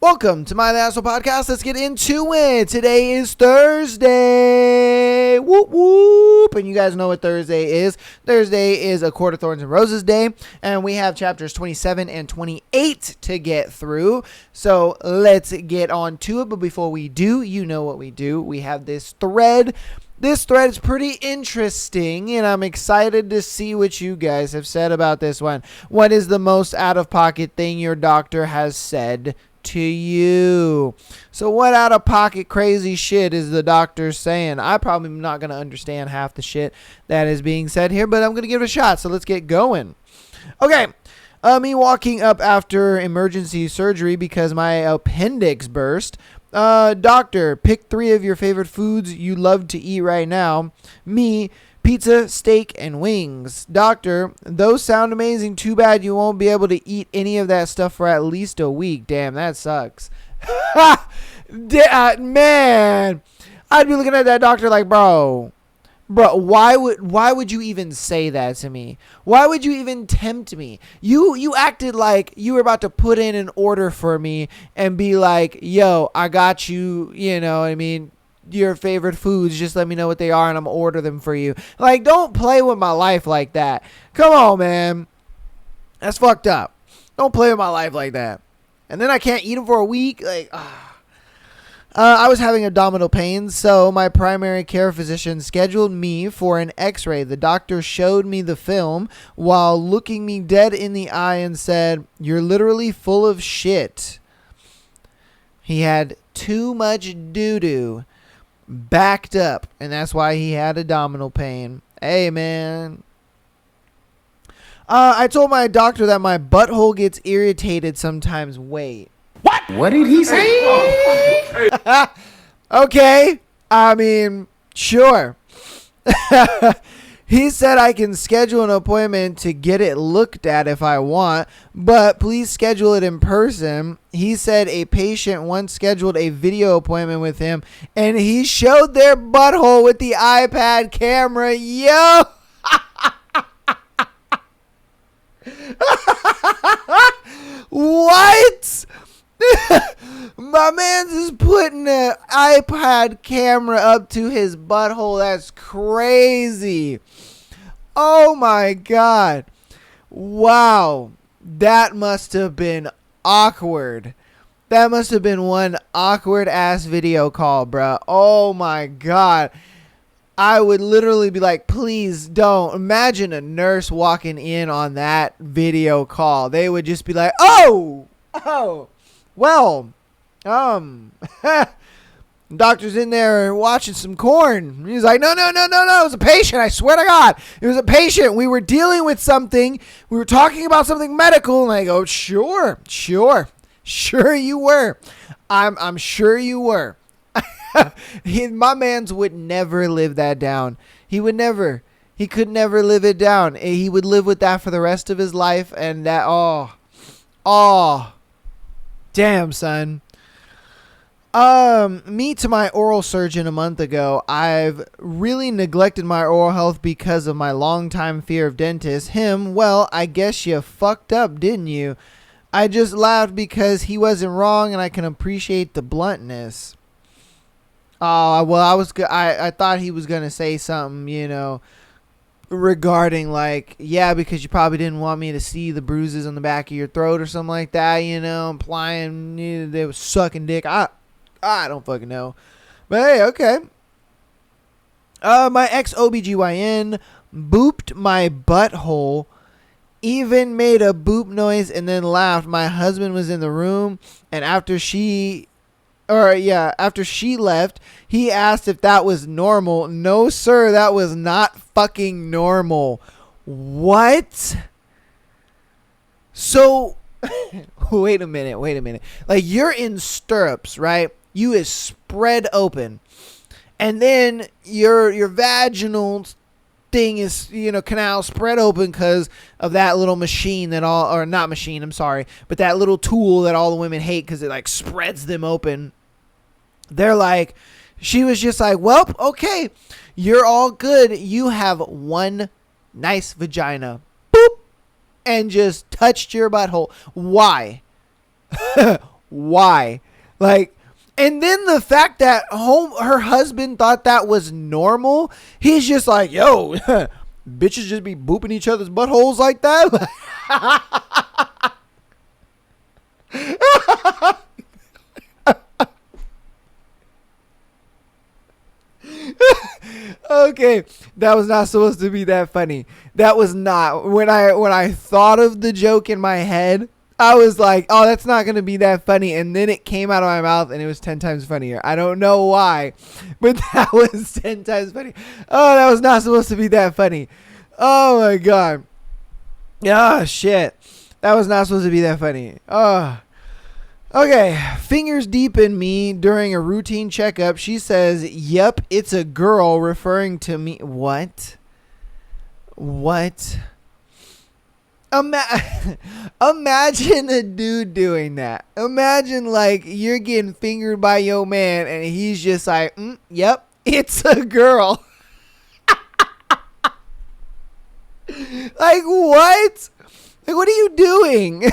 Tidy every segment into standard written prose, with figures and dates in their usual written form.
Welcome to my Asshole Podcast. Let's get into it. Today is Thursday. Whoop whoop. And you guys know what Thursday is. Thursday is A Court of Thorns and Roses Day. And we have chapters 27 and 28 to get through. So let's get on to it. But before we do, you know what we do. We have this thread. This thread is pretty interesting, and I'm excited to see what you guys have said about this one. What is the most out-of-pocket thing your doctor has said to you? So what out-of-pocket crazy shit is the doctor saying? I probably am not going to understand half the shit that is being said here, but I'm going to give it a shot, so let's get going. Okay. Me walking up after emergency surgery because my appendix burst. Doctor, pick 3 of your favorite foods you love to eat right now. Me, pizza, steak, and wings. Doctor, those sound amazing. Too bad you won't be able to eat any of that stuff for at least a week. Damn, that sucks. Man, I'd be looking at that doctor like, bro, why would you even say that to me? Why would you even tempt me? You acted like you were about to put in an order for me and be like, yo, I got you, you know what I mean, your favorite foods, just let me know what they are and I'm gonna order them for you. Like, don't play with my life like that. Come on, man. That's fucked up. Don't play with my life like that. And then I can't eat them for a week? Like, I was having abdominal pains, so my primary care physician scheduled me for an x-ray. The doctor showed me the film while looking me dead in the eye and said, "You're literally full of shit." He had too much doo-doo backed up, and that's why he had abdominal pain. Hey, man. I told my doctor that my butthole gets irritated sometimes. Wait. What did he say? Okay. I mean, sure. He said I can schedule an appointment to get it looked at if I want, but please schedule it in person. He said a patient once scheduled a video appointment with him, and he showed their butthole with the iPad camera. Yo! What? My man's is putting an iPad camera up to his butthole. That's crazy. Oh my God. Wow. That must have been awkward. That must have been one awkward ass video call, bro. Oh my God. I would literally be like, please don't. Imagine a nurse walking in on that video call. They would just be like, oh, well, doctor's in there watching some corn. He's like, no, it was a patient. I swear to God, it was a patient. We were dealing with something. We were talking about something medical. And I go, sure you were. I'm sure you were. My man's would never live that down. He would never. He could never live it down. He would live with that for the rest of his life. And that, oh, damn, son. Me to my oral surgeon a month ago. I've really neglected my oral health because of my longtime fear of dentists. Him, well, I guess you fucked up, didn't you? I just laughed because he wasn't wrong and I can appreciate the bluntness. Oh, well, I thought he was going to say something, you know, regarding like, yeah, because you probably didn't want me to see the bruises on the back of your throat or something like that, you know, implying they were sucking dick. I don't fucking know. But hey, okay. My ex-OBGYN booped my butthole, even made a boop noise and then laughed. My husband was in the room, and after she left, he asked if that was normal. No, sir, that was not fucking normal. What? So, wait a minute. Like, you're in stirrups, right? You is spread open. And then your vaginal thing is, you know, canal spread open because of that little machine but that little tool that all the women hate because it like spreads them open. They're like, she was just like, well, okay, you're all good. You have one nice vagina. Boop. And just touched your butthole. Why? Why? Like, and then the fact that her husband thought that was normal, he's just like, yo, bitches just be booping each other's buttholes like that. Okay, that was not supposed to be that funny. That was not. When I thought of the joke in my head, I was like, oh, that's not going to be that funny. And then it came out of my mouth and it was 10 times funnier. I don't know why, but that was 10 times funny. Oh, that was not supposed to be that funny. Oh, my God. Oh, shit. That was not supposed to be that funny. Oh. Okay. Fingers deep in me during a routine checkup. She says, yep, it's a girl, referring to me. What? Imagine a dude doing that. Imagine like you're getting fingered by your man and he's just like, yep, it's a girl. Like what? Like what are you doing?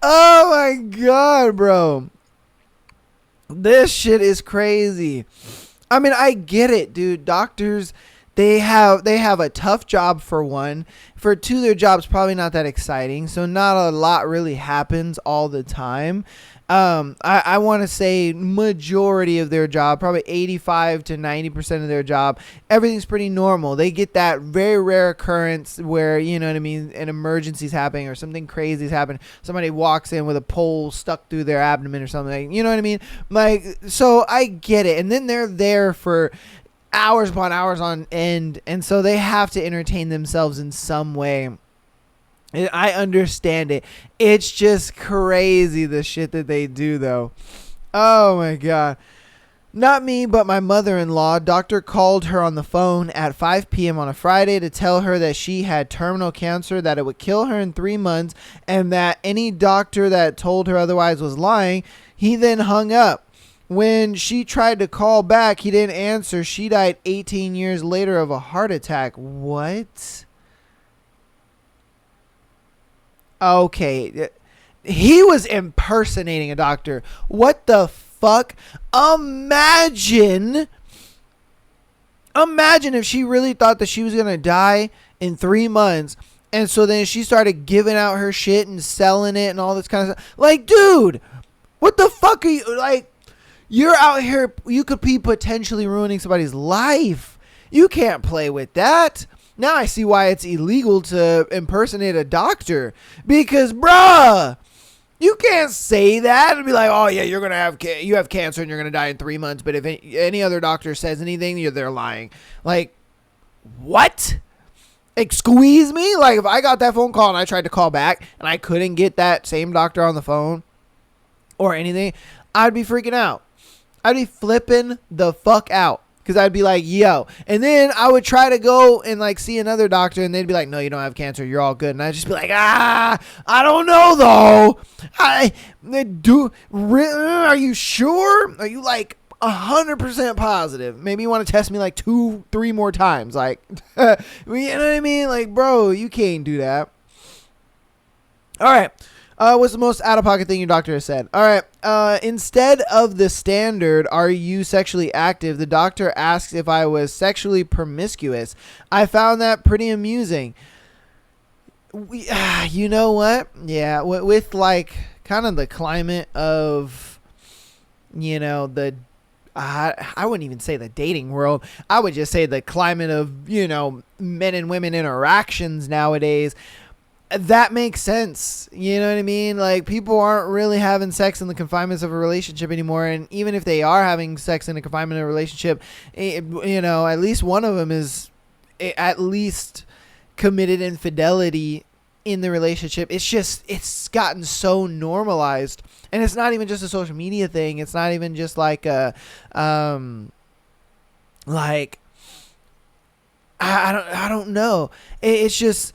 Oh my God, bro. This shit is crazy. I mean, I get it, dude. Doctors, they have a tough job for one. For two, their job's probably not that exciting. So not a lot really happens all the time. I want to say majority of their job, probably 85 to 90% of their job, everything's pretty normal. They get that very rare occurrence where, you know what I mean, an emergency's happening or something crazy's happening. Somebody walks in with a pole stuck through their abdomen or something. You know what I mean? Like, so I get it. And then they're there for hours upon hours on end, and so they have to entertain themselves in some way. And I understand it. It's just crazy the shit that they do, though. Oh my God. Not me, but my mother-in-law. Doctor called her on the phone at 5 p.m. on a Friday to tell her that she had terminal cancer, that it would kill her in 3 months, and that any doctor that told her otherwise was lying. He then hung up. When she tried to call back, he didn't answer. She died 18 years later of a heart attack. What? Okay. He was impersonating a doctor. What the fuck? Imagine if she really thought that she was going to die in 3 months. And so then she started giving out her shit and selling it and all this kind of stuff. Like, dude, what the fuck are you, like, you're out here, you could be potentially ruining somebody's life. You can't play with that. Now I see why it's illegal to impersonate a doctor. Because, bruh, you can't say that and be like, oh, yeah, you have cancer and you're going to die in 3 months. But if any other doctor says anything, they're lying. Like, what? Squeeze me? Like, if I got that phone call and I tried to call back and I couldn't get that same doctor on the phone or anything, I'd be freaking out. I'd be flipping the fuck out because I'd be like, yo. And then I would try to go and like see another doctor and they'd be like, no, you don't have cancer. You're all good. And I'd just be like, I don't know though. Are you sure? Are you like 100% positive? Maybe you want to test me like 2-3 more times. Like, you know what I mean? Like, bro, you can't do that. All right. What's the most out-of-pocket thing your doctor has said? All right. Instead of the standard, are you sexually active? The doctor asks if I was sexually promiscuous. I found that pretty amusing. You know what? Yeah, with like kind of the climate of, you know, I wouldn't even say the dating world. I would just say the climate of, you know, men and women interactions nowadays. That makes sense. You know what I mean? Like, people aren't really having sex in the confinements of a relationship anymore. And even if they are having sex in the confinement of a relationship, you know, at least one of them is at least committed infidelity in the relationship. It's gotten so normalized. And it's not even just a social media thing. It's not even just like a, like, I don't know. It's just,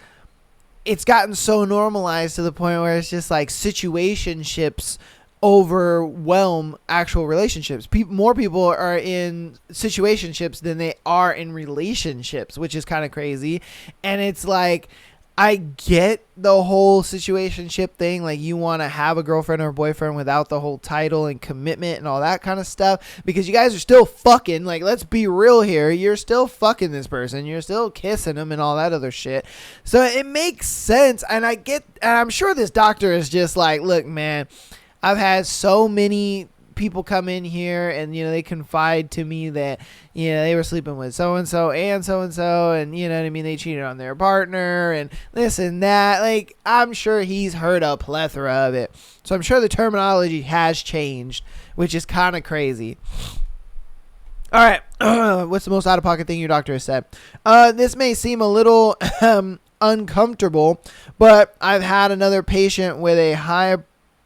it's gotten so normalized to the point where it's just like situationships overwhelm actual relationships. More people are in situationships than they are in relationships, which is kind of crazy. And it's like, I get the whole situationship thing. Like, you want to have a girlfriend or a boyfriend without the whole title and commitment and all that kind of stuff, because you guys are still fucking. Like, let's be real here. You're still fucking this person. You're still kissing them and all that other shit. So it makes sense. And I'm sure this doctor is just like, look, man, I've had so many people come in here and, they confide to me that, they were sleeping with so-and-so and so-and-so, and, you know what I mean, they cheated on their partner and this and that. Like, I'm sure he's heard a plethora of it. So I'm sure the terminology has changed, which is kind of crazy. All right. What's the most out-of-pocket thing your doctor has said? This may seem a little uncomfortable, but I've had another patient with a high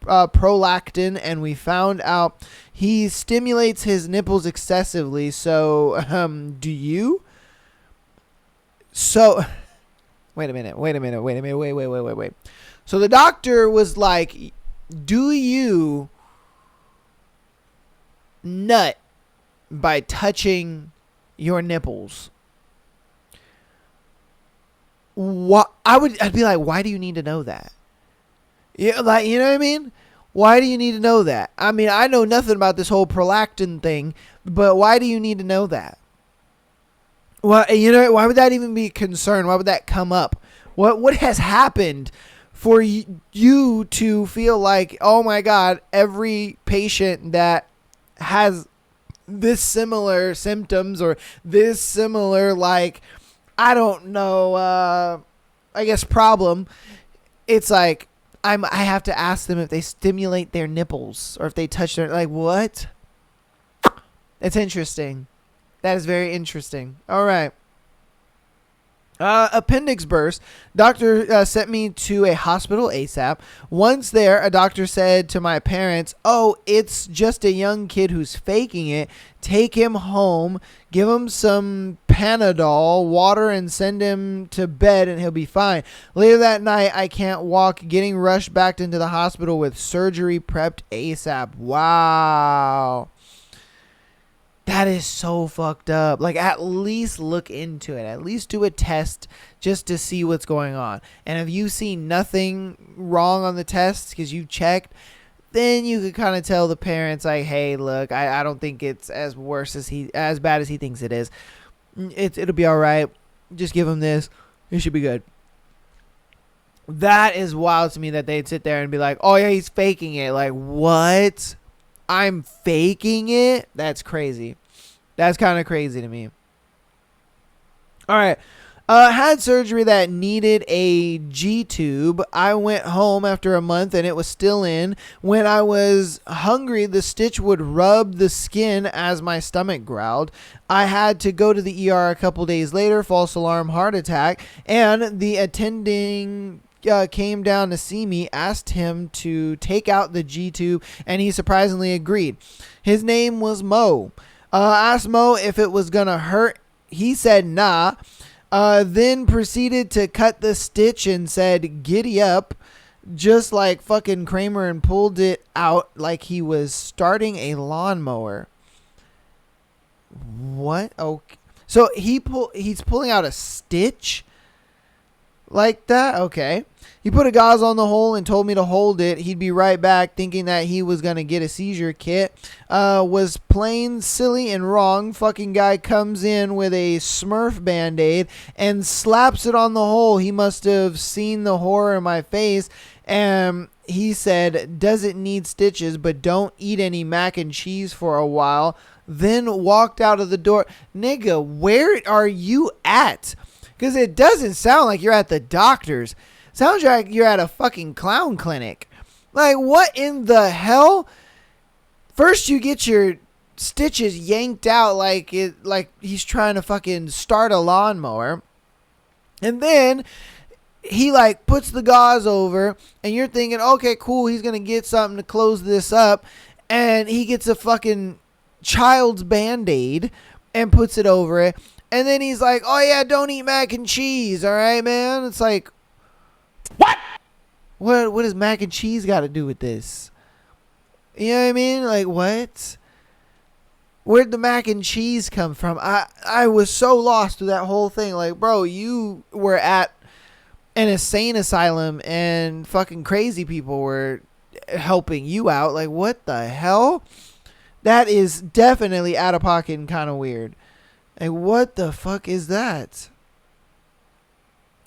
prolactin, and we found out he stimulates his nipples excessively. So do you? So wait a minute. So the doctor was like, do you nut by touching your nipples? What? I'd be like, why do you need to know that? Yeah, like, you know what I mean? Why do you need to know that? I mean, I know nothing about this whole prolactin thing, but why do you need to know that? Well, why would that even be a concern? Why would that come up? What has happened for you to feel like, oh my God, every patient that has this similar symptoms or this similar, like, I don't know, I guess problem, it's like, I have to ask them if they stimulate their nipples or if they touch their, like, what? It's interesting. That is very interesting. All right. Appendix burst. Doctor sent me to a hospital ASAP. Once there, a doctor said to my parents, oh, it's just a young kid who's faking it. Take him home, give him some Panadol, water, and send him to bed, and he'll be fine. Later that night, I can't walk, getting rushed back into the hospital with surgery prepped ASAP. Wow. That is so fucked up. Like, at least look into it. At least do a test just to see what's going on. And if you see nothing wrong on the test because you checked, then you could kind of tell the parents, like, hey, look, I don't think it's as bad as he thinks it is. It'll be all right. Just give him this. It should be good. That is wild to me that they'd sit there and be like, oh yeah, he's faking it. Like, what? I'm faking it? That's crazy. That's kind of crazy to me. All right. Had surgery that needed a G-tube. I went home after a month and it was still in. When I was hungry, the stitch would rub the skin as my stomach growled. I had to go to the ER a couple days later, false alarm heart attack, and the attending came down to see me, asked him to take out the G-tube, and he surprisingly agreed. His name was Mo. Asked Mo if it was gonna hurt. He said nah. Then proceeded to cut the stitch and said, giddy up, just like fucking Kramer, and pulled it out like he was starting a lawnmower. What? Okay. So he's pulling out a stitch like that? Okay. He put a gauze on the hole and told me to hold it. He'd be right back, thinking that he was going to get a seizure kit. Was plain silly and wrong. Fucking guy comes in with a Smurf Band-Aid and slaps it on the hole. He must have seen the horror in my face. And he said, doesn't need stitches, but don't eat any mac and cheese for a while. Then walked out of the door. Nigga, where are you at? Because it doesn't sound like you're at the doctor's. Sounds like you're at a fucking clown clinic. Like, what in the hell? First you get your stitches yanked out like he's trying to fucking start a lawnmower. And then he like puts the gauze over and you're thinking, okay, cool, he's going to get something to close this up. And he gets a fucking child's Band-Aid and puts it over it. And then he's like, oh yeah, don't eat mac and cheese. All right, man. It's like, What does mac and cheese got to do with this? You know what I mean? Like, what? Where'd the mac and cheese come from? I was so lost through that whole thing. Like, bro, you were at an insane asylum and fucking crazy people were helping you out. Like, what the hell? That is definitely out of pocket and kind of weird. Like, what the fuck is that?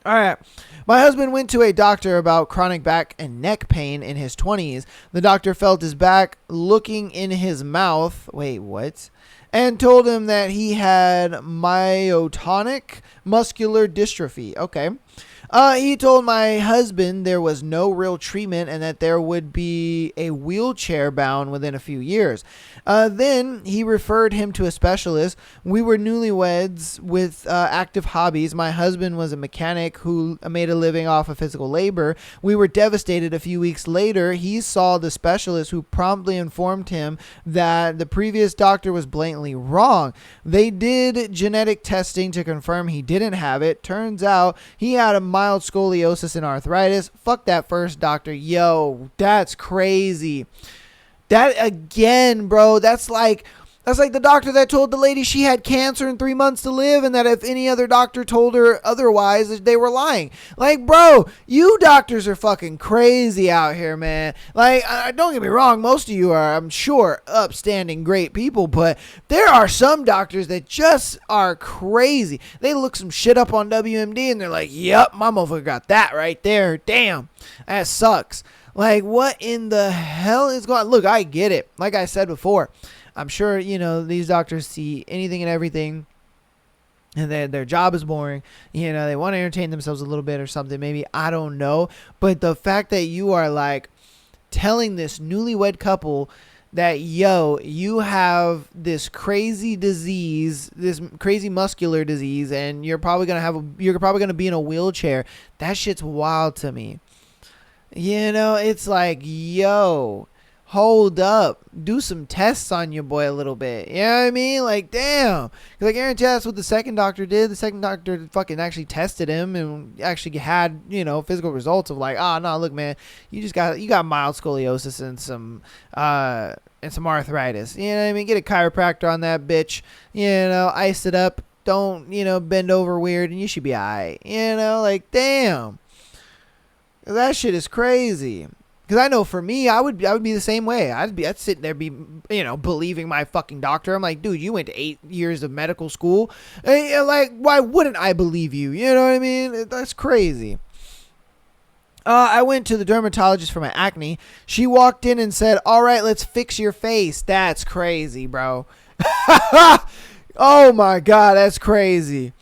All right. My husband went to a doctor about chronic back and neck pain in his 20s. The doctor felt his back, looking in his mouth. Wait, what? And told him that he had myotonic muscular dystrophy. Okay. He told my husband there was no real treatment and that there would be a wheelchair bound within a few years. Then he referred him to a specialist. We were newlyweds with active hobbies. My husband was a mechanic who made a living off of physical labor. We were devastated a few weeks later. He saw the specialist who promptly informed him that the previous doctor was blatantly wrong. They did genetic testing to confirm he didn't have it. Turns out he had a mild scoliosis and arthritis. Fuck that first doctor. Yo, that's crazy. That again, bro, that's like the doctor that told the lady she had cancer and 3 months to live, and that if any other doctor told her otherwise, they were lying. Like, bro, you doctors are fucking crazy out here, man. Like, don't get me wrong, most of you are, I'm sure, upstanding, great people, but there are some doctors that just are crazy. They look some shit up on WMD, and they're like, yep, my motherfucker got that right there. Damn, that sucks. Like, what in the hell is going on? Look, I get it. Like I said before, I'm sure, these doctors see anything and everything, and their job is boring. They want to entertain themselves a little bit or something. Maybe, I don't know. But the fact that you are, like, telling this newlywed couple that, yo, you have this crazy disease, this crazy muscular disease, and you're probably going to be in a wheelchair. That shit's wild to me. It's like, yo, hold up, do some tests on your boy a little bit. You know what I mean? Like, damn. Because I guarantee that's what the second doctor did. The second doctor fucking actually tested him and actually had, physical results of like, no, look, man, you got mild scoliosis and some arthritis. You know what I mean? Get a chiropractor on that bitch. Ice it up. Don't, bend over weird, and you should be alright. Like, damn. That shit is crazy. Because I know for me, I would be the same way. I'd sit there, believing my fucking doctor. I'm like, dude, you went to 8 years of medical school. Like, why wouldn't I believe you? You know what I mean? That's crazy. I went to the dermatologist for my acne. She walked in and said, all right, let's fix your face. That's crazy, bro. Oh my God, that's crazy.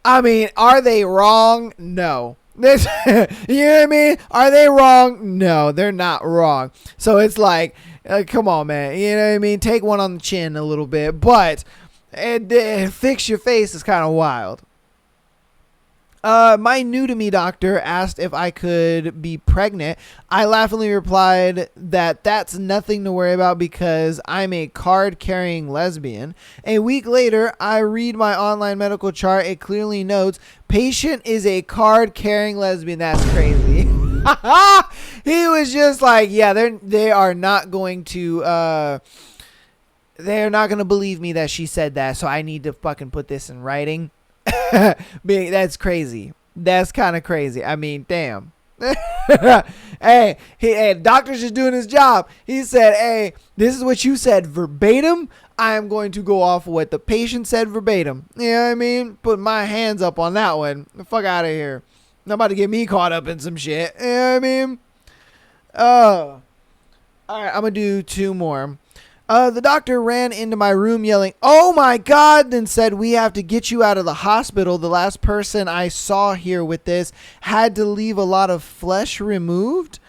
I mean, are they wrong? No. You know what I mean? Are they wrong? No, they're not wrong. So it's like, come on, man. You know what I mean? Take one on the chin a little bit, but fix your face is kind of wild. My new to me doctor asked if I could be pregnant. I laughingly replied that that's nothing to worry about because I'm a card-carrying lesbian. A week later, I read my online medical chart. It clearly notes patient is a card-carrying lesbian. That's crazy. He was just like, yeah, they are not going to they're not going to believe me that she said that, so I need to fucking put this in writing. That's crazy. That's kind of crazy. I mean, damn. Hey, doctor's just doing his job. He said, hey, this is what you said verbatim. I am going to go off what the patient said verbatim. You know what I mean? Put my hands up on that one. The fuck out of here. Not about to get me caught up in some shit. You know what I mean? All right, I'm going to do 2 more. The doctor ran into my room yelling, oh my God, then said, we have to get you out of the hospital. The last person I saw here with this had to leave a lot of flesh removed.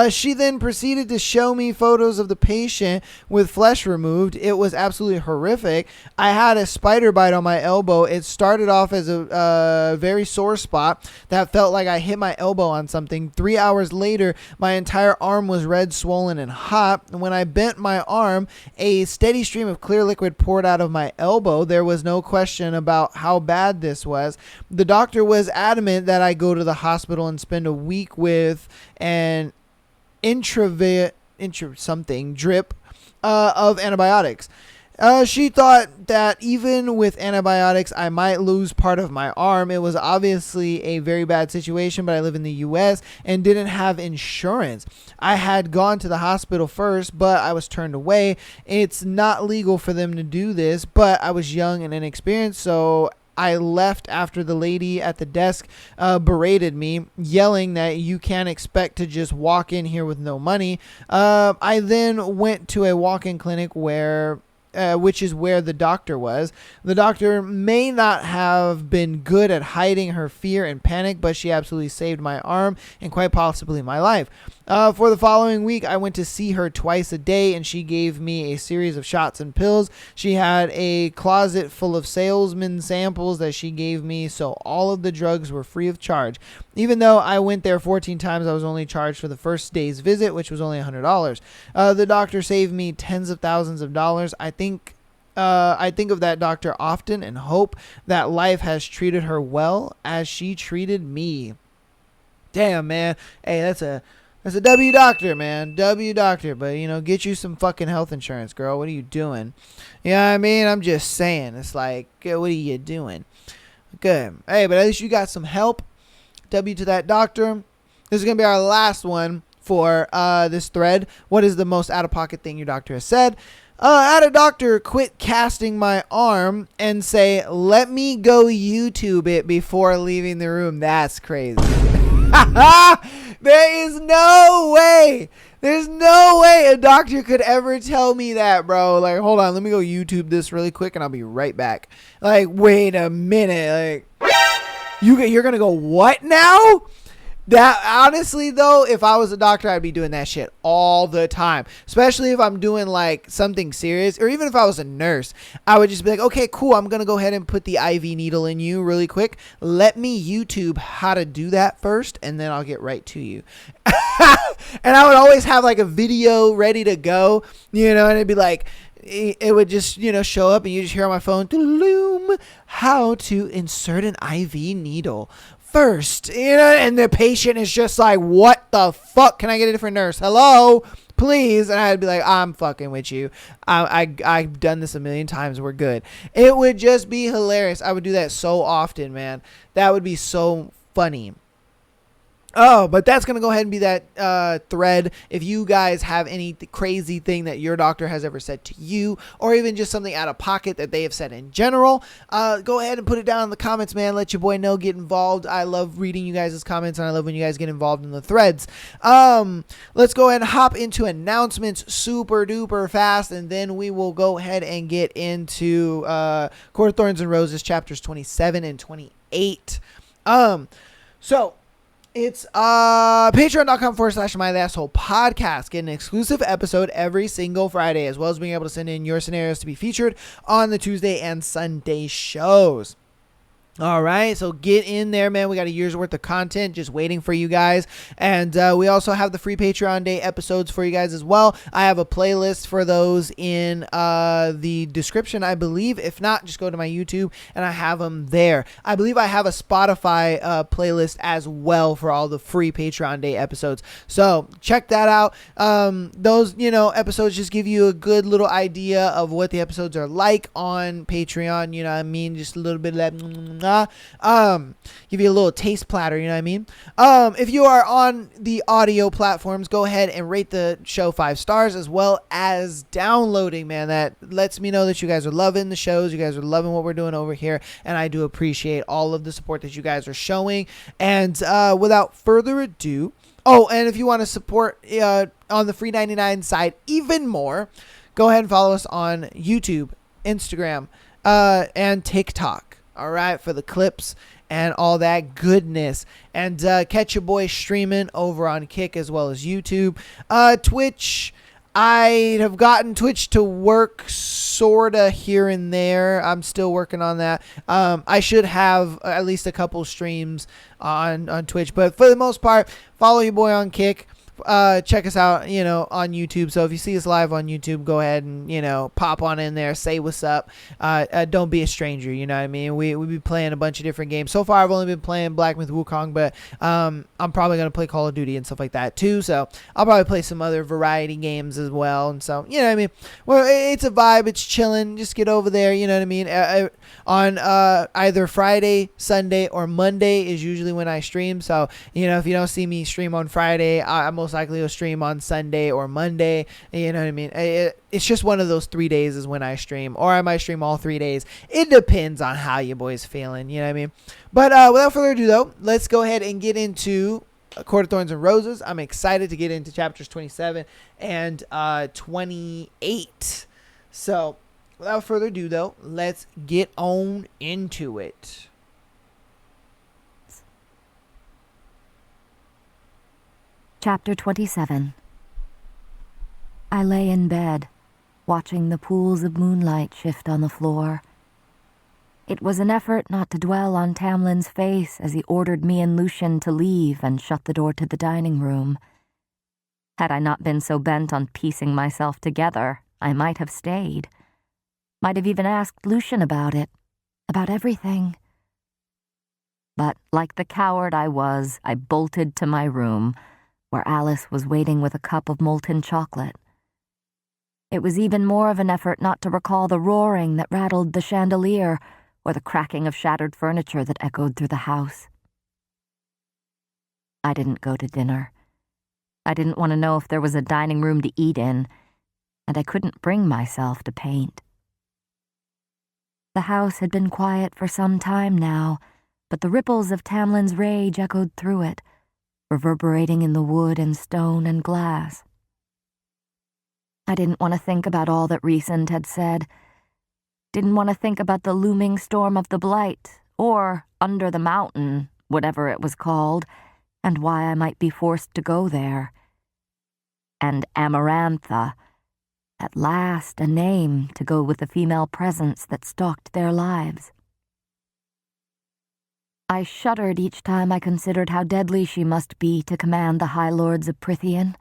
She then proceeded to show me photos of the patient with flesh removed. It was absolutely horrific. I had a spider bite on my elbow. It started off as a very sore spot that felt like I hit my elbow on something. 3 hours later, my entire arm was red, swollen, and hot. And when I bent my arm, a steady stream of clear liquid poured out of my elbow. There was no question about how bad this was. The doctor was adamant that I go to the hospital and spend a week with an drip of antibiotics. She thought that even with antibiotics, I might lose part of my arm. It was obviously a very bad situation, but I live in the U.S. and didn't have insurance. I had gone to the hospital first, but I was turned away. It's not legal for them to do this, but I was young and inexperienced, so I left after the lady at the desk berated me, yelling that you can't expect to just walk in here with no money. I then went to a walk-in clinic which is where the doctor was. The doctor may not have been good at hiding her fear and panic, but she absolutely saved my arm and quite possibly my life. For the following week, I went to see her twice a day, and she gave me a series of shots and pills. She had a closet full of salesman samples that she gave me, so all of the drugs were free of charge. Even though I went there 14 times, I was only charged for the first day's visit, which was only $100. The doctor saved me tens of thousands of dollars. I think of that doctor often and hope that life has treated her well as she treated me. Damn, man. Hey, that's a W doctor, man. W doctor. But, get you some fucking health insurance, girl. What are you doing? You know what I mean? I'm just saying. It's like, what are you doing? Good. Hey, but at least you got some help. W to that doctor. This is going to be our last one for this thread. What is the most out-of-pocket thing your doctor has said? I had a doctor quit casting my arm and say, let me go YouTube it before leaving the room. That's crazy. There is no way. There's no way a doctor could ever tell me that, bro. Like, hold on. Let me go YouTube this really quick and I'll be right back. Like, wait a minute. Like, you're going to go, what now? That honestly though, if I was a doctor, I'd be doing that shit all the time, especially if I'm doing like something serious, or even if I was a nurse, I would just be like, okay, cool. I'm going to go ahead and put the IV needle in you really quick. Let me YouTube how to do that first, and then I'll get right to you. And I would always have like a video ready to go, and it'd be like, it would just, show up and you just hear on my phone, how to insert an IV needle first, and the patient is just like, what the fuck? Can I get a different nurse? Hello, please. And I'd be like, I'm fucking with you. I've done this a million times. We're good. It would just be hilarious. I would do that so often, man. That would be so funny. Oh, but that's going to go ahead and be that thread. If you guys have any crazy thing that your doctor has ever said to you, or even just something out of pocket that they have said in general, go ahead and put it down in the comments, man. Let your boy know. Get involved. I love reading you guys' comments, and I love when you guys get involved in the threads. Let's go ahead and hop into announcements super duper fast, and then we will go ahead and get into Court of Thorns and Roses chapters 27 and 28. So it's patreon.com/MyLastHole podcast. Get an exclusive episode every single Friday, as well as being able to send in your scenarios to be featured on the Tuesday and Sunday shows. All right, so get in there, man. We got a year's worth of content just waiting for you guys. And we also have the free Patreon Day episodes for you guys as well. I have a playlist for those in the description, I believe. If not, just go to my YouTube and I have them there. I believe I have a Spotify playlist as well for all the free Patreon Day episodes. So check that out. Those, episodes just give you a good little idea of what the episodes are like on Patreon. You know what I mean? Just a little bit of that. Give you a little taste platter, you know what I mean? If you are on the audio platforms, go ahead and rate the show 5 stars, as well as downloading, man. That lets me know that you guys are loving the shows, you guys are loving what we're doing over here, and I do appreciate all of the support that you guys are showing. And without further ado, and if you want to support on the free 99 side even more, go ahead and follow us on YouTube, Instagram, and TikTok. All right, for the clips and all that goodness. And catch your boy streaming over on Kick as well as YouTube. Twitch, I have gotten Twitch to work sort of here and there. I'm still working on that. I should have at least a couple streams on Twitch. But for the most part, follow your boy on Kick. check us out, on YouTube. So if you see us live on YouTube, go ahead and, pop on in there, say what's up. Don't be a stranger, you know what I mean? We be playing a bunch of different games. So far, I've only been playing Black Myth Wukong, but I'm probably going to play Call of Duty and stuff like that too. So I'll probably play some other variety games as well. And so, you know what I mean? Well, it's a vibe. It's chilling. Just get over there, you know what I mean? On either Friday, Sunday, or Monday is usually when I stream. So, if you don't see me stream on Friday, I most likely will stream on Sunday or Monday. You know what I mean? It's just one of those 3 days is when I stream, or I might stream all 3 days. It depends on how you boys feeling. You know what I mean? But without further ado, though, let's go ahead and get into Court of Thorns and Roses. I'm excited to get into chapters 27 and 28. So, without further ado, though, let's get on into it. Chapter 27. I lay in bed, watching the pools of moonlight shift on the floor. It was an effort not to dwell on Tamlin's face as he ordered me and Lucian to leave and shut the door to the dining room. Had I not been so bent on piecing myself together, I might have stayed. Might have even asked Lucian about it, about everything. But like the coward I was, I bolted to my room, where Alice was waiting with a cup of molten chocolate. It was even more of an effort not to recall the roaring that rattled the chandelier or the cracking of shattered furniture that echoed through the house. I didn't go to dinner. I didn't want to know if there was a dining room to eat in, and I couldn't bring myself to paint. The house had been quiet for some time now, but the ripples of Tamlin's rage echoed through it, reverberating in the wood and stone and glass. I didn't want to think about all that Rhysand had said. Didn't want to think about the looming storm of the Blight, or Under the Mountain, whatever it was called, and why I might be forced to go there. And Amarantha, at last a name to go with the female presence that stalked their lives. I shuddered each time I considered how deadly she must be to command the High Lords of Prythian,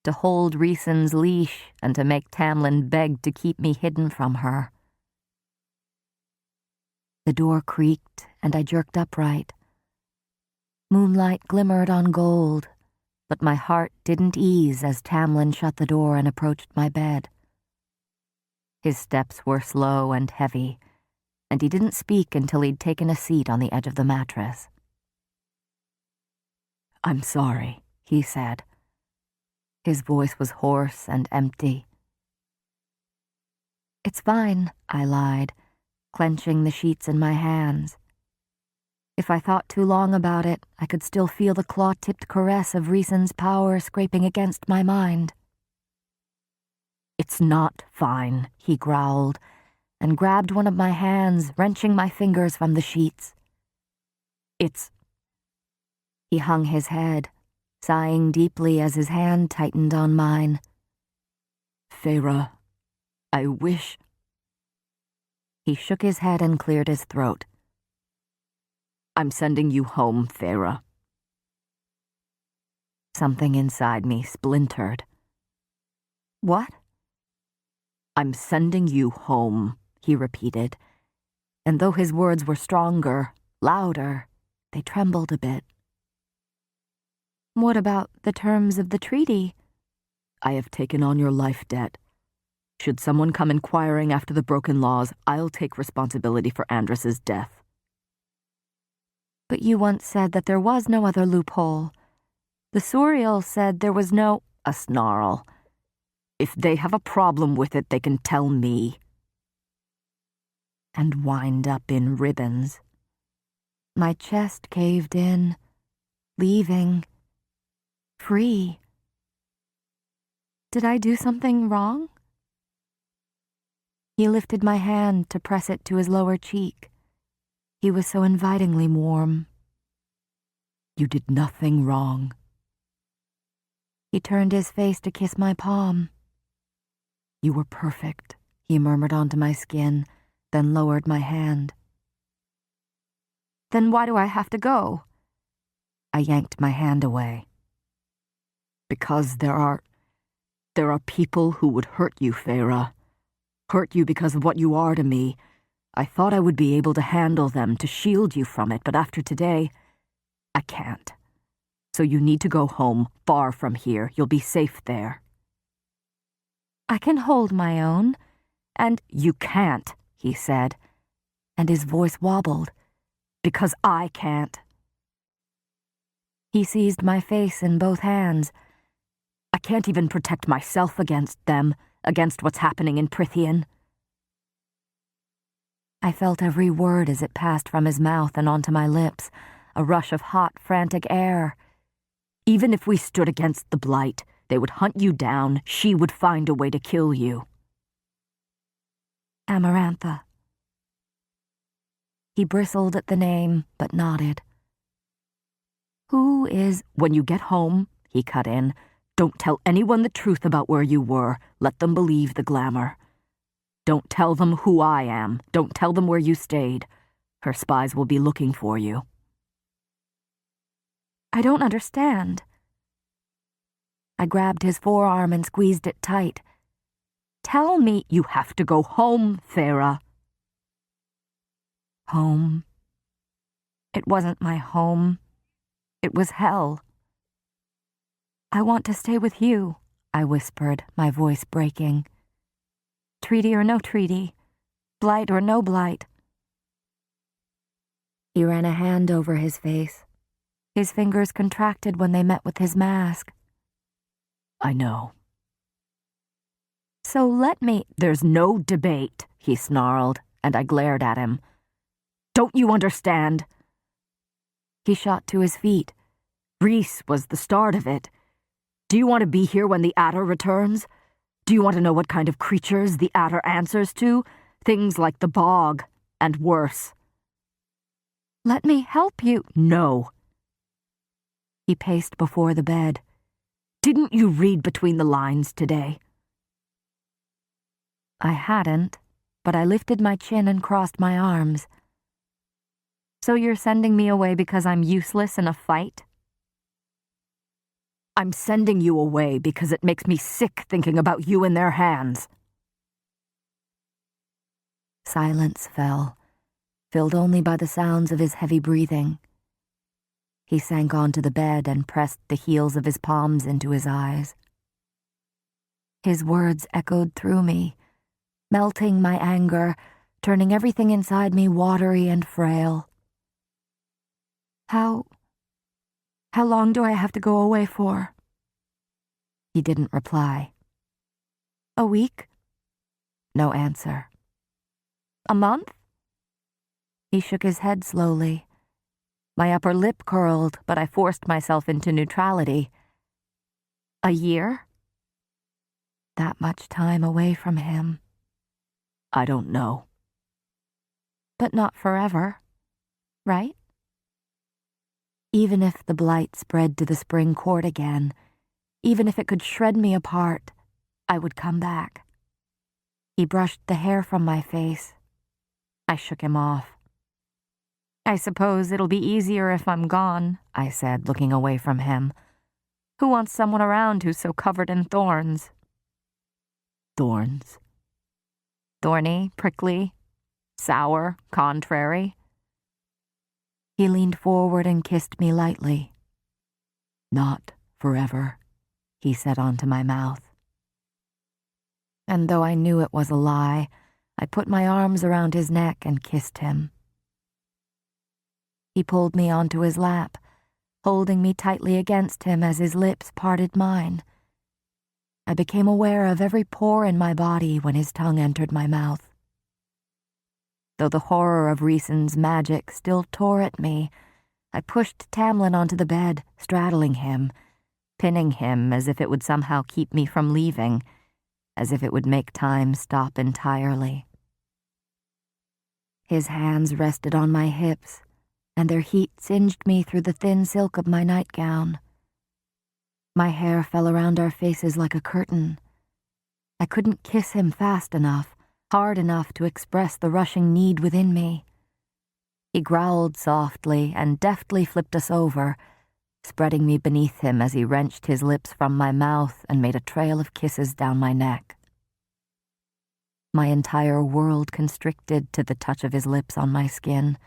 to hold Rhysand's leash and to make Tamlin beg to keep me hidden from her. The door creaked and I jerked upright. Moonlight glimmered on gold, but my heart didn't ease as Tamlin shut the door and approached my bed. His steps were slow and heavy, and he didn't speak until he'd taken a seat on the edge of the mattress. "I'm sorry," he said. His voice was hoarse and empty. "It's fine," I lied, clenching the sheets in my hands. If I thought too long about it, I could still feel the claw-tipped caress of Rhysand's power scraping against my mind. "It's not fine," he growled, and grabbed one of my hands, wrenching my fingers from the sheets. "It's—" He hung his head, sighing deeply as his hand tightened on mine. "Feyre, I wish—" He shook his head and cleared his throat. "I'm sending you home, Feyre." Something inside me splintered. "What?" "I'm sending you home," he repeated, and though his words were stronger, louder, they trembled a bit. "What about the terms of the treaty?" "I have taken on your life debt. Should someone come inquiring after the broken laws, I'll take responsibility for Andros's death." "But you once said that there was no other loophole. The Suriel said there was no—" A snarl. "If they have a problem with it, they can tell me." And wind up in ribbons. My chest caved in, leaving, free. Did I do something wrong? He lifted my hand to press it to his lower cheek. He was so invitingly warm. "You did nothing wrong." He turned his face to kiss my palm. "You were perfect," he murmured onto my skin, then lowered my hand. "Then why do I have to go?" I yanked my hand away. Because there are people who would hurt you, Feyre. Hurt you because of what you are to me. I thought I would be able to handle them, to shield you from it, but after today, I can't. So you need to go home, far from here. You'll be safe there. I can hold my own, and you can't, he said, and his voice wobbled. Because I can't. He seized my face in both hands. I can't even protect myself against them, against what's happening in Prythian. I felt every word as it passed from his mouth and onto my lips, a rush of hot, frantic air. Even if we stood against the Blight, they would hunt you down. She would find a way to kill you. Amarantha. He bristled at the name, but nodded. Who is... When you get home, he cut in, don't tell anyone the truth about where you were. Let them believe the glamour. Don't tell them who I am. Don't tell them where you stayed. Her spies will be looking for you. I don't understand. I grabbed his forearm and squeezed it tight. Tell me. You have to go home, Feyre. Home. It wasn't my home. It was hell. I want to stay with you, I whispered, my voice breaking. Treaty or no treaty, blight or no blight. He ran a hand over his face. His fingers contracted when they met with his mask. I know. So let me... There's no debate, he snarled, and I glared at him. Don't you understand? He shot to his feet. Rhys was the start of it. Do you want to be here when the Adder returns? Do you want to know what kind of creatures the Adder answers to? Things like the bog, and worse. Let me help you. No. He paced before the bed. Didn't you read between the lines today? I hadn't, but I lifted my chin and crossed my arms. So you're sending me away because I'm useless in a fight? I'm sending you away because it makes me sick thinking about you in their hands. Silence fell, filled only by the sounds of his heavy breathing. He sank onto the bed and pressed the heels of his palms into his eyes. His words echoed through me, melting my anger, turning everything inside me watery and frail. How long do I have to go away for? He didn't reply. A week? No answer. A month? He shook his head slowly. My upper lip curled, but I forced myself into neutrality. A year? That much time away from him. I don't know. But not forever, right? Even if the blight spread to the spring court again, even if it could shred me apart, I would come back. He brushed the hair from my face. I shook him off. I suppose it'll be easier if I'm gone, I said, looking away from him. Who wants someone around who's so covered in thorns? Thorns. Thorny, prickly, sour, contrary. He leaned forward and kissed me lightly. Not forever, he said onto my mouth. And though I knew it was a lie, I put my arms around his neck and kissed him. He pulled me onto his lap, holding me tightly against him as his lips parted mine. I became aware of every pore in my body when his tongue entered my mouth. Though the horror of Rhys's magic still tore at me, I pushed Tamlin onto the bed, straddling him, pinning him as if it would somehow keep me from leaving, as if it would make time stop entirely. His hands rested on my hips, and their heat singed me through the thin silk of my nightgown. My hair fell around our faces like a curtain. I couldn't kiss him fast enough, hard enough to express the rushing need within me. He growled softly and deftly flipped us over, spreading me beneath him as he wrenched his lips from my mouth and made a trail of kisses down my neck. My entire world constricted to the touch of his lips on my skin.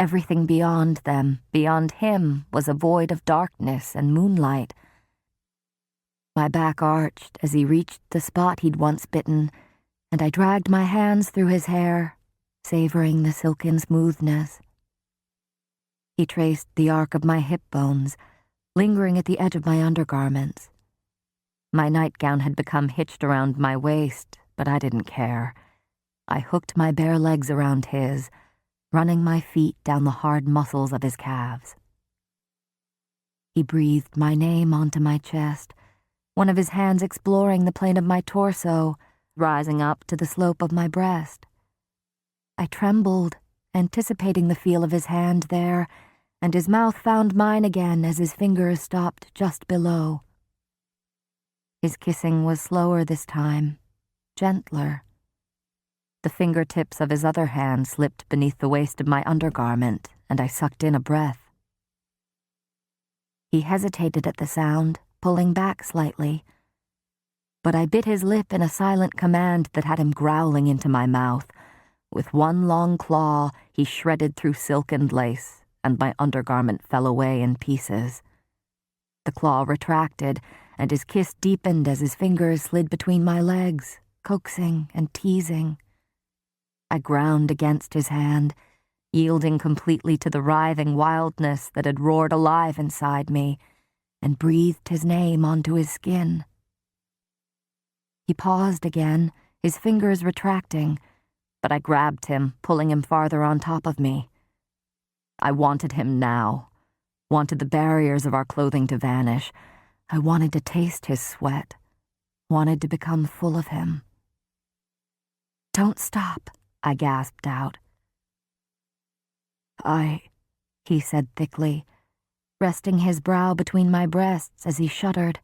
Everything beyond them, beyond him, was a void of darkness and moonlight. My back arched as he reached the spot he'd once bitten, and I dragged my hands through his hair, savoring the silken smoothness. He traced the arc of my hip bones, lingering at the edge of my undergarments. My nightgown had become hitched around my waist, but I didn't care. I hooked my bare legs around his, running my feet down the hard muscles of his calves. He breathed my name onto my chest, one of his hands exploring the plane of my torso, rising up to the slope of my breast. I trembled, anticipating the feel of his hand there, and his mouth found mine again as his fingers stopped just below. His kissing was slower this time, gentler. The fingertips of his other hand slipped beneath the waist of my undergarment, and I sucked in a breath. He hesitated at the sound, pulling back slightly, but I bit his lip in a silent command that had him growling into my mouth. With one long claw, he shredded through silk and lace, and my undergarment fell away in pieces. The claw retracted, and his kiss deepened as his fingers slid between my legs, coaxing and teasing. I ground against his hand, yielding completely to the writhing wildness that had roared alive inside me, and breathed his name onto his skin. He paused again, his fingers retracting, but I grabbed him, pulling him farther on top of me. I wanted him now, wanted the barriers of our clothing to vanish. I wanted to taste his sweat, wanted to become full of him. "Don't stop," I gasped out. He said thickly, resting his brow between my breasts as he shuddered.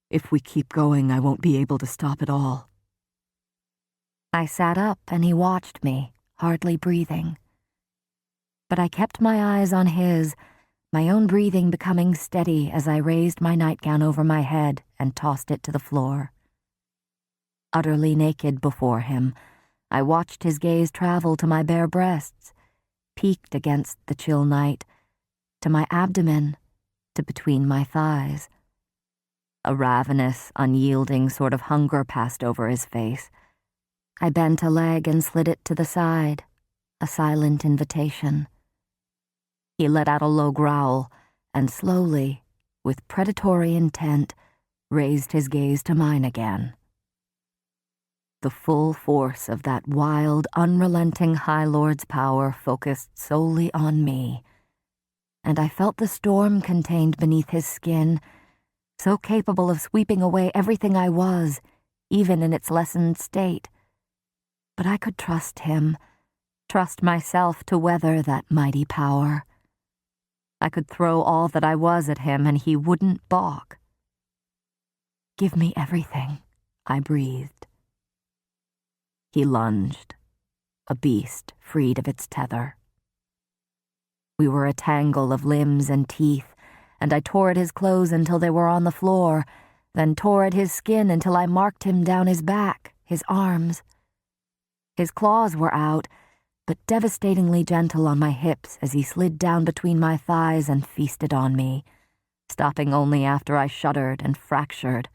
"If we keep going, I won't be able to stop at all." I sat up and he watched me, hardly breathing. But I kept my eyes on his, my own breathing becoming steady as I raised my nightgown over my head and tossed it to the floor. Utterly naked before him, I watched his gaze travel to my bare breasts, peaked against the chill night, to my abdomen, to between my thighs. A ravenous, unyielding sort of hunger passed over his face. I bent a leg and slid it to the side, a silent invitation. He let out a low growl, and slowly, with predatory intent, raised his gaze to mine again. The full force of that wild, unrelenting High Lord's power focused solely on me, and I felt the storm contained beneath his skin, so capable of sweeping away everything I was, even in its lessened state. But I could trust him, trust myself to weather that mighty power. I could throw all that I was at him and he wouldn't balk. "Give me everything," I breathed. He lunged, a beast freed of its tether. We were a tangle of limbs and teeth, and I tore at his clothes until they were on the floor, then tore at his skin until I marked him down his back, his arms. His claws were out, but devastatingly gentle on my hips as he slid down between my thighs and feasted on me, stopping only after I shuddered and fractured.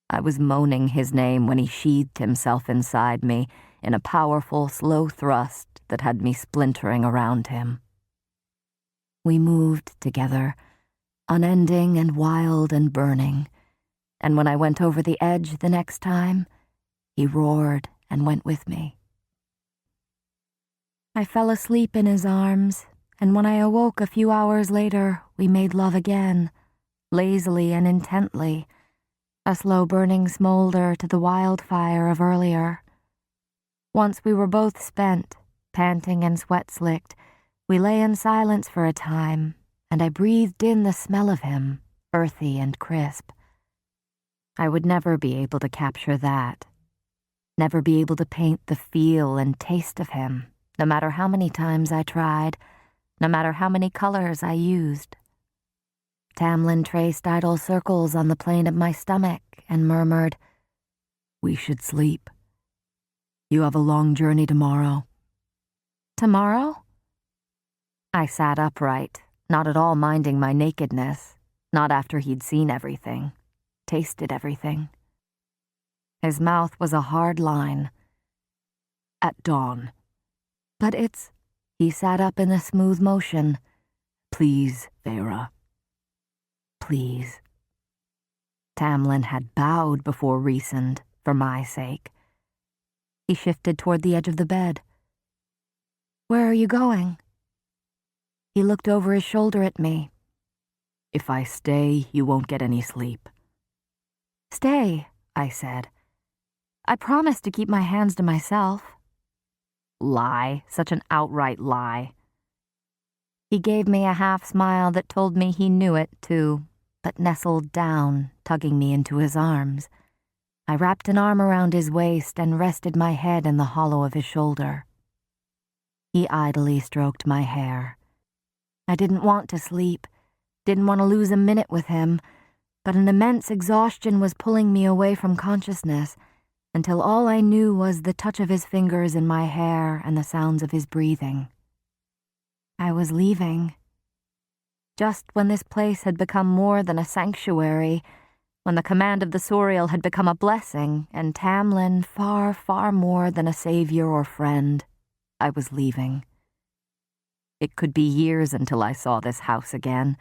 I was moaning his name when he sheathed himself inside me in a powerful, slow thrust that had me splintering around him. We moved together, unending and wild and burning, and when I went over the edge the next time, he roared and went with me. I fell asleep in his arms, and when I awoke a few hours later, we made love again, lazily and intently, a slow burning smolder to the wildfire of earlier. Once we were both spent, panting and sweat-slicked, we lay in silence for a time, and I breathed in the smell of him, earthy and crisp. I would never be able to capture that, never be able to paint the feel and taste of him, no matter how many times I tried, no matter how many colors I used. Tamlin traced idle circles on the plane of my stomach and murmured, "We should sleep. You have a long journey tomorrow." "Tomorrow?" I sat upright, not at all minding my nakedness, not after he'd seen everything, tasted everything. His mouth was a hard line. "At dawn." "But it's—" He sat up in a smooth motion. "Please, Feyre. Please." Tamlin had bowed before Rhysand, for my sake. He shifted toward the edge of the bed. "Where are you going?" He looked over his shoulder at me. "If I stay, you won't get any sleep." "Stay," I said. "I promised to keep my hands to myself." Lie, such an outright lie. He gave me a half smile that told me he knew it, too, but nestled down, tugging me into his arms. I wrapped an arm around his waist and rested my head in the hollow of his shoulder. He idly stroked my hair. I didn't want to sleep, didn't want to lose a minute with him, but an immense exhaustion was pulling me away from consciousness, until all I knew was the touch of his fingers in my hair and the sounds of his breathing. I was leaving. Just when this place had become more than a sanctuary, when the command of the Suriel had become a blessing, and Tamlin far, far more than a savior or friend, I was leaving. It could be years until I saw this house again,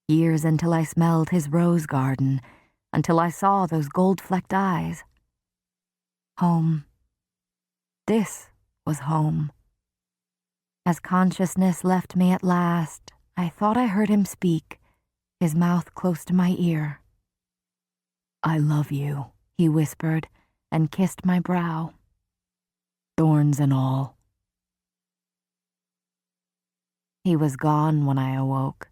years until I smelled his rose garden, until I saw those gold-flecked eyes. Home. This was home. As consciousness left me at last, I thought I heard him speak, his mouth close to my ear. "I love you," he whispered, and kissed my brow. "Thorns and all." He was gone when I awoke,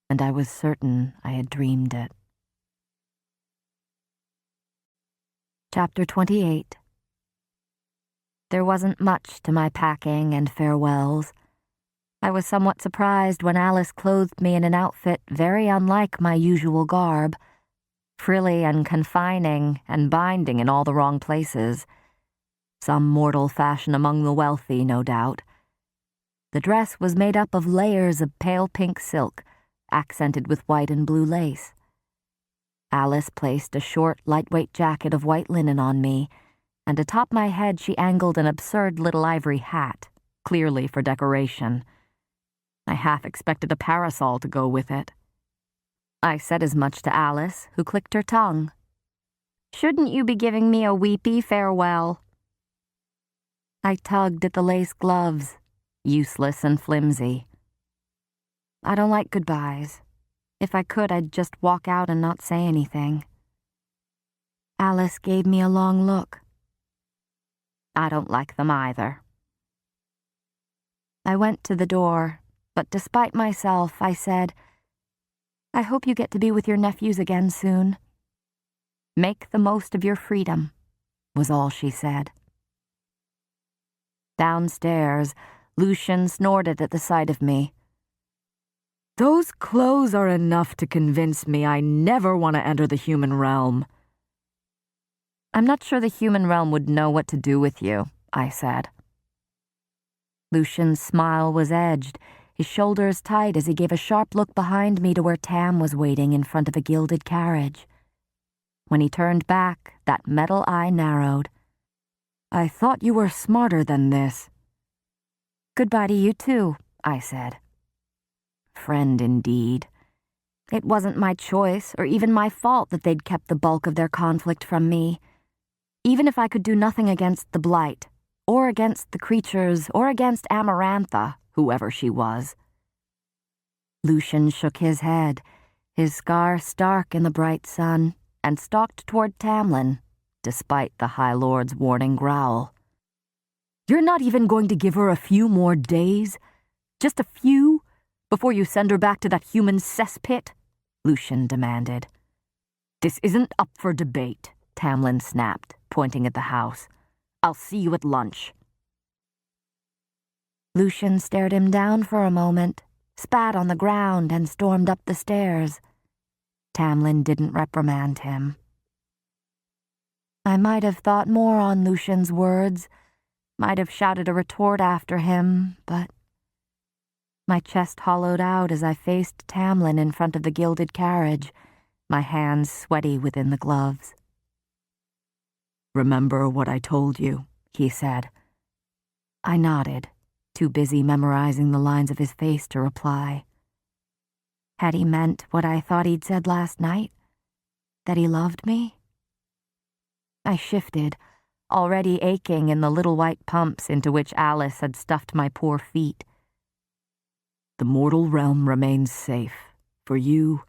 and I was certain I had dreamed it. Chapter 28. There wasn't much to my packing and farewells. I was somewhat surprised when Alice clothed me in an outfit very unlike my usual garb, frilly and confining and binding in all the wrong places. Some mortal fashion among the wealthy, no doubt. The dress was made up of layers of pale pink silk, accented with white and blue lace. Alice placed a short, lightweight jacket of white linen on me, and atop my head she angled an absurd little ivory hat, clearly for decoration. I half expected a parasol to go with it. I said as much to Alice, who clicked her tongue. "Shouldn't you be giving me a weepy farewell?" I tugged at the lace gloves, useless and flimsy. I don't like goodbyes. If I could, I'd just walk out and not say anything. Alice gave me a long look. I don't like them either. I went to the door, but despite myself, I said, "I hope you get to be with your nephews again soon." "Make the most of your freedom," was all she said. Downstairs, Lucian snorted at the sight of me. "Those clothes are enough to convince me I never want to enter the human realm." "I'm not sure the human realm would know what to do with you," I said. Lucian's smile was edged, his shoulders tight as he gave a sharp look behind me to where Tam was waiting in front of a gilded carriage. When he turned back, that metal eye narrowed. "I thought you were smarter than this." "Goodbye to you too," I said. Friend indeed. It wasn't my choice or even my fault that they'd kept the bulk of their conflict from me. Even if I could do nothing against the Blight, or against the creatures, or against Amarantha, whoever she was. Lucian shook his head, his scar stark in the bright sun, and stalked toward Tamlin, despite the High Lord's warning growl. "You're not even going to give her a few more days? Just a few? Before you send her back to that human cesspit?" Lucian demanded. "This isn't up for debate," Tamlin snapped, pointing at the house. "I'll see you at lunch." Lucian stared him down for a moment, spat on the ground, and stormed up the stairs. Tamlin didn't reprimand him. I might have thought more on Lucian's words, might have shouted a retort after him, but my chest hollowed out as I faced Tamlin in front of the gilded carriage, my hands sweaty within the gloves. "Remember what I told you," he said. I nodded, too busy memorizing the lines of his face to reply. Had he meant what I thought he'd said last night? That he loved me? I shifted, already aching in the little white pumps into which Alice had stuffed my poor feet. "The mortal realm remains safe, for you,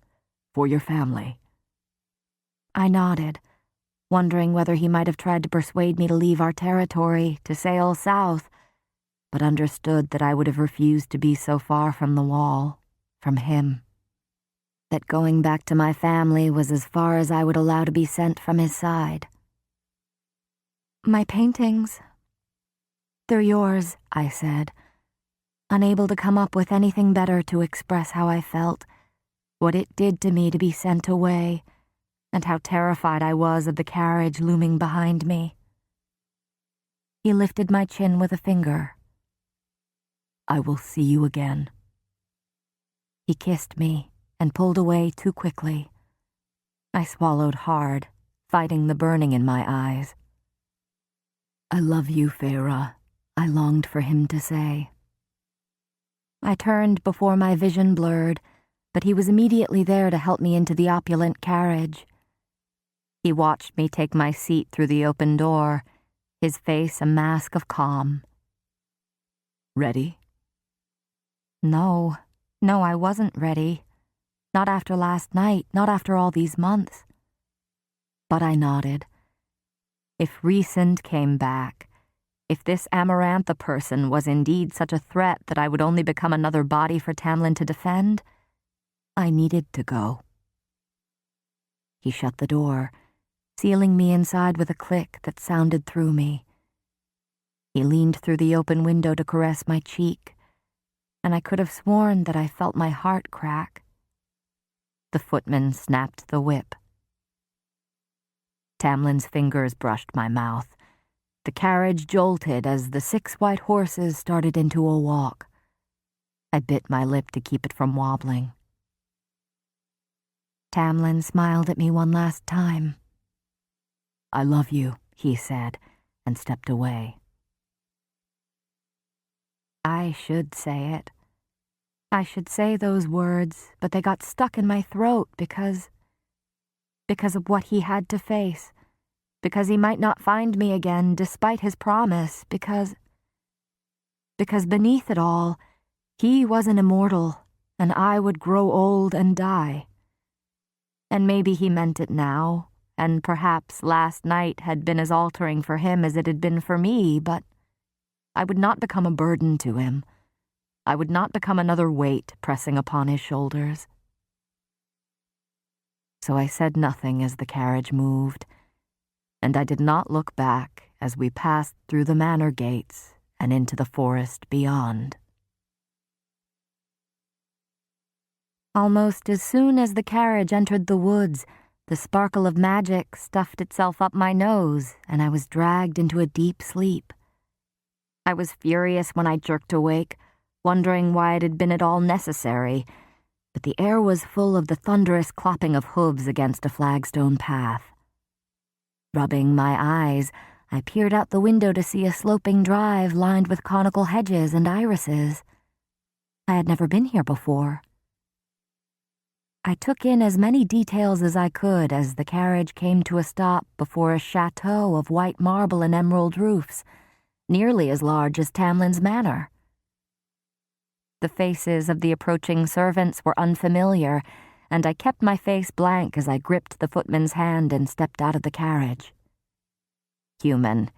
for your family." I nodded, wondering whether he might have tried to persuade me to leave our territory, to sail south, but understood that I would have refused to be so far from the wall, from him. That going back to my family was as far as I would allow to be sent from his side. "My paintings. They're yours," I said, unable to come up with anything better to express how I felt, what it did to me to be sent away, and how terrified I was of the carriage looming behind me. He lifted my chin with a finger. "I will see you again." He kissed me and pulled away too quickly. I swallowed hard, fighting the burning in my eyes. "I love you, Feyre," I longed for him to say. I turned before my vision blurred, but he was immediately there to help me into the opulent carriage. He watched me take my seat through the open door, his face a mask of calm. "Ready?" No, I wasn't ready. Not after last night, not after all these months. But I nodded. If Rhysand came back, if this Amarantha person was indeed such a threat that I would only become another body for Tamlin to defend, I needed to go. He shut the door, sealing me inside with a click that sounded through me. He leaned through the open window to caress my cheek, and I could have sworn that I felt my heart crack. The footman snapped the whip. Tamlin's fingers brushed my mouth. The carriage jolted as the 6 white horses started into a walk. I bit my lip to keep it from wobbling. Tamlin smiled at me one last time. "I love you," he said, and stepped away. I should say it. I should say those words, but they got stuck in my throat because of what he had to face, because he might not find me again despite his promise, because beneath it all, he was an immortal, and I would grow old and die. And maybe he meant it now, and perhaps last night had been as altering for him as it had been for me, but I would not become a burden to him. I would not become another weight pressing upon his shoulders. So I said nothing as the carriage moved, and I did not look back as we passed through the manor gates and into the forest beyond. Almost as soon as the carriage entered the woods, the sparkle of magic stuffed itself up my nose, and I was dragged into a deep sleep. I was furious when I jerked awake, wondering why it had been at all necessary, but the air was full of the thunderous clopping of hooves against a flagstone path. Rubbing my eyes, I peered out the window to see a sloping drive lined with conical hedges and irises. I had never been here before. I took in as many details as I could as the carriage came to a stop before a chateau of white marble and emerald roofs, nearly as large as Tamlin's manor. The faces of the approaching servants were unfamiliar, and I kept my face blank as I gripped the footman's hand and stepped out of the carriage. Human.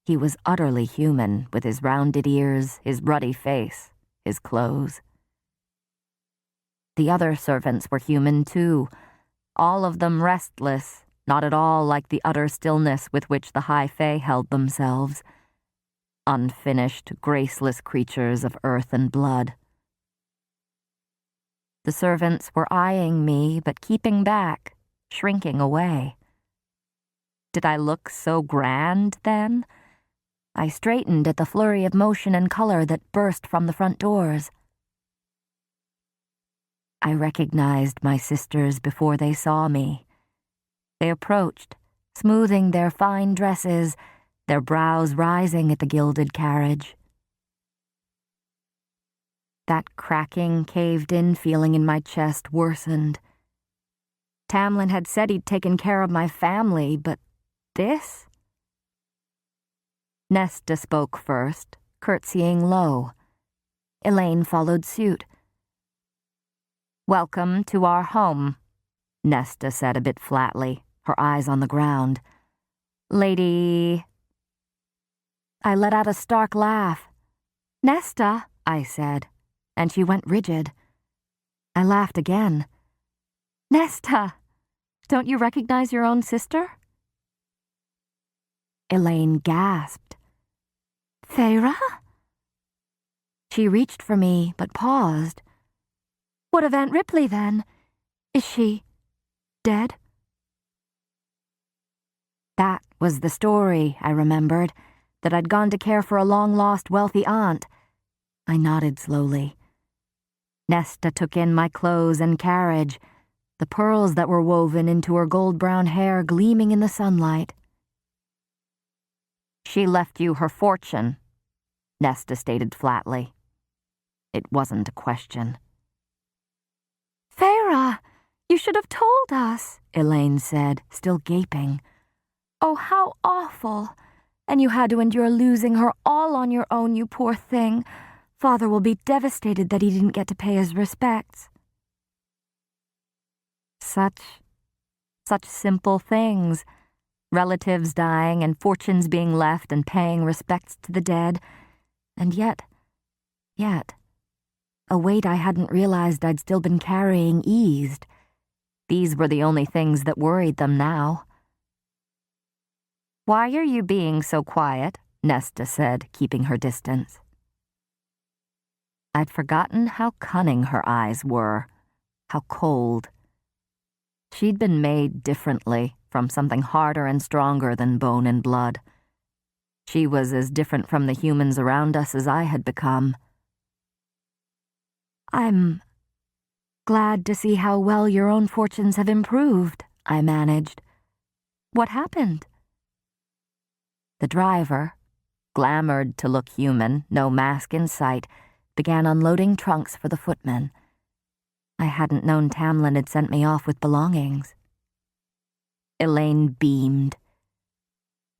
He was utterly human, with his rounded ears, his ruddy face, his clothes. The other servants were human too, all of them restless, not at all like the utter stillness with which the High Fae held themselves. unfinished, graceless creatures of earth and blood. The servants were eyeing me, but keeping back, shrinking away. Did I look so grand, then? I straightened at the flurry of motion and color that burst from the front doors. I recognized my sisters before they saw me. They approached, smoothing their fine dresses, their brows rising at the gilded carriage. That cracking, caved-in feeling in my chest worsened. Tamlin had said he'd taken care of my family, but this? Nesta spoke first, curtsying low. Elaine followed suit. "Welcome to our home," Nesta said a bit flatly, her eyes on the ground. "Lady..." I let out a stark laugh. "Nesta," I said, and she went rigid. I laughed again. "Nesta, don't you recognize your own sister?" Elaine gasped. "Feyre?" She reached for me, but paused. "What of Aunt Ripley, then? Is she dead?" That was the story, I remembered, that I'd gone to care for a long-lost wealthy aunt. I nodded slowly. Nesta took in my clothes and carriage, the pearls that were woven into her gold-brown hair gleaming in the sunlight. "She left you her fortune," Nesta stated flatly. It wasn't a question. "Feyre, you should have told us," Elaine said, still gaping. "Oh, how awful. And you had to endure losing her all on your own, you poor thing. Father will be devastated that he didn't get to pay his respects." Such simple things. Relatives dying and fortunes being left and paying respects to the dead. And yet, a weight I hadn't realized I'd still been carrying eased. These were the only things that worried them now. "Why are you being so quiet?" Nesta said, keeping her distance. I'd forgotten how cunning her eyes were, how cold. She'd been made differently, from something harder and stronger than bone and blood. She was as different from the humans around us as I had become. "I'm glad to see how well your own fortunes have improved," I managed. "What happened?" The driver, glamoured to look human, no mask in sight, began unloading trunks for the footman. I hadn't known Tamlin had sent me off with belongings. Elaine beamed.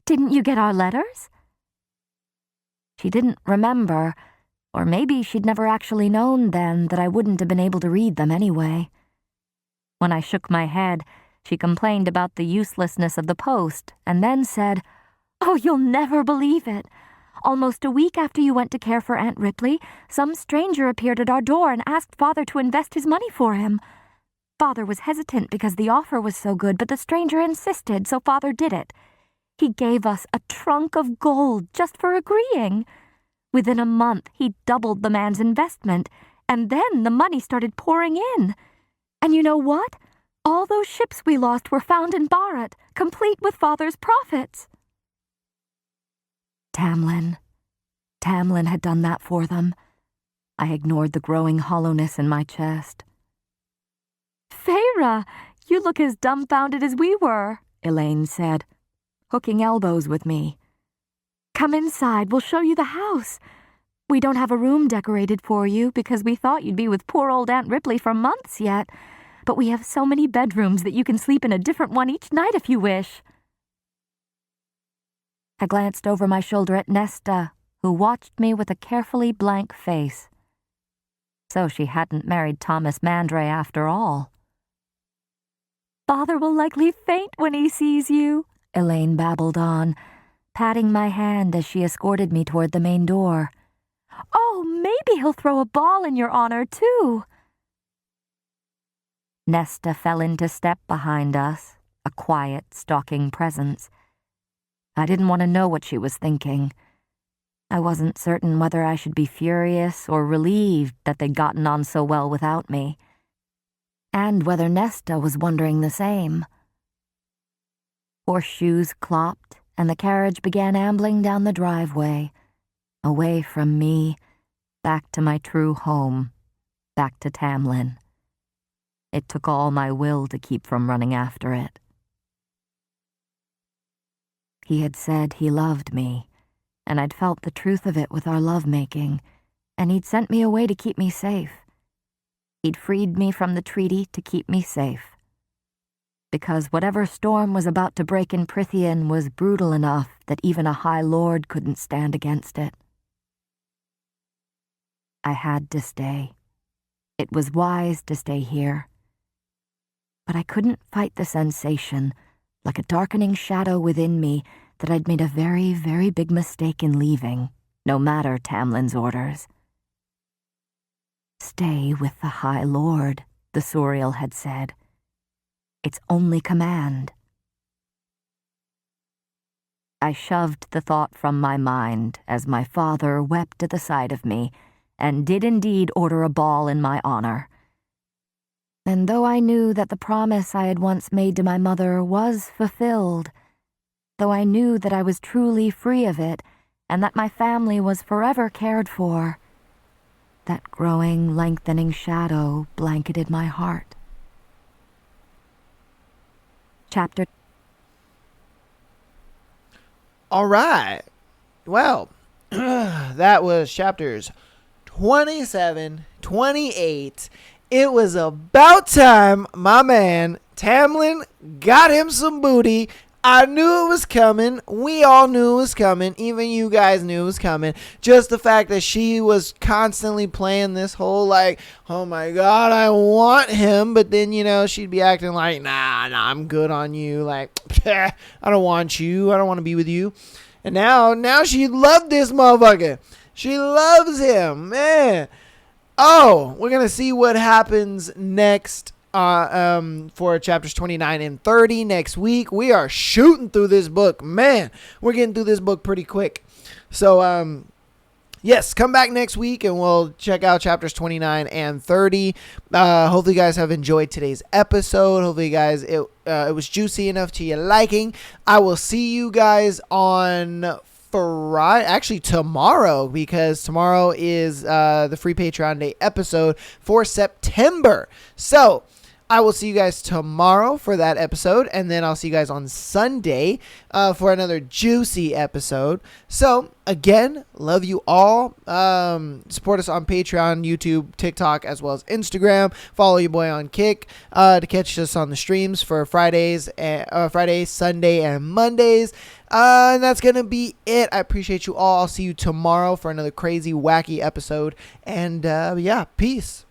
"Didn't you get our letters?" She didn't remember, or maybe she'd never actually known then that I wouldn't have been able to read them anyway. When I shook my head, she complained about the uselessness of the post, and then said, "Oh, you'll never believe it. Almost a week after you went to care for Aunt Ripley, some stranger appeared at our door and asked Father to invest his money for him. Father was hesitant because the offer was so good, but the stranger insisted, so Father did it. He gave us a trunk of gold just for agreeing. Within a month, he doubled the man's investment, and then the money started pouring in. And you know what? All those ships we lost were found in Barrett, complete with Father's profits." Tamlin had done that for them. I ignored the growing hollowness in my chest. "Feyre, you look as dumbfounded as we were," Elaine said, hooking elbows with me. "Come inside, we'll show you the house. We don't have a room decorated for you because we thought you'd be with poor old Aunt Ripley for months yet, but we have so many bedrooms that you can sleep in a different one each night if you wish." I glanced over my shoulder at Nesta, who watched me with a carefully blank face. So she hadn't married Thomas Mandray after all. "Father will likely faint when he sees you," Elaine babbled on, patting my hand as she escorted me toward the main door. "Oh, maybe he'll throw a ball in your honor, too." Nesta fell into step behind us, a quiet, stalking presence. I didn't want to know what she was thinking. I wasn't certain whether I should be furious or relieved that they'd gotten on so well without me, and whether Nesta was wondering the same. Horseshoes clopped, and the carriage began ambling down the driveway, away from me, back to my true home, back to Tamlin. It took all my will to keep from running after it. He had said he loved me, and I'd felt the truth of it with our lovemaking, and he'd sent me away to keep me safe. He'd freed me from the treaty to keep me safe. Because whatever storm was about to break in Prithian was brutal enough that even a High Lord couldn't stand against it. I had to stay. It was wise to stay here. But I couldn't fight the sensation, like a darkening shadow within me, that I'd made a very, very big mistake in leaving, no matter Tamlin's orders. Stay with the High Lord, the Suriel had said. Its only command. I shoved the thought from my mind as my father wept at the sight of me, and did indeed order a ball in my honor. And though I knew that the promise I had once made to my mother was fulfilled, though I knew that I was truly free of it, and that my family was forever cared for, that growing, lengthening shadow blanketed my heart. Chapter. All right. Well, that was chapters 27, 28. It was about time my man Tamlin got him some booty. I knew it was coming. We all knew it was coming. Even you guys knew it was coming. Just the fact that she was constantly playing this whole like, oh my God, I want him. But then, she'd be acting like, nah, I'm good on you. Like, I don't want you. I don't want to be with you. And now she loved this motherfucker. She loves him, man. Oh, we're going to see what happens next. For chapters 29 and 30 next week. We are shooting through this book. Man, we're getting through this book pretty quick. So, yes, come back next week and we'll check out chapters 29 and 30. Hopefully you guys have enjoyed today's episode. Hopefully you guys, it was juicy enough to your liking. I will see you guys on Friday, actually tomorrow, because tomorrow is the free Patreon Day episode for September. So I will see you guys tomorrow for that episode, and then I'll see you guys on Sunday for another juicy episode. So, again, love you all. Support us on Patreon, YouTube, TikTok, as well as Instagram. Follow your boy on Kick to catch us on the streams for Fridays, Sunday, and Mondays. And that's going to be it. I appreciate you all. I'll see you tomorrow for another crazy, wacky episode. And, yeah, peace.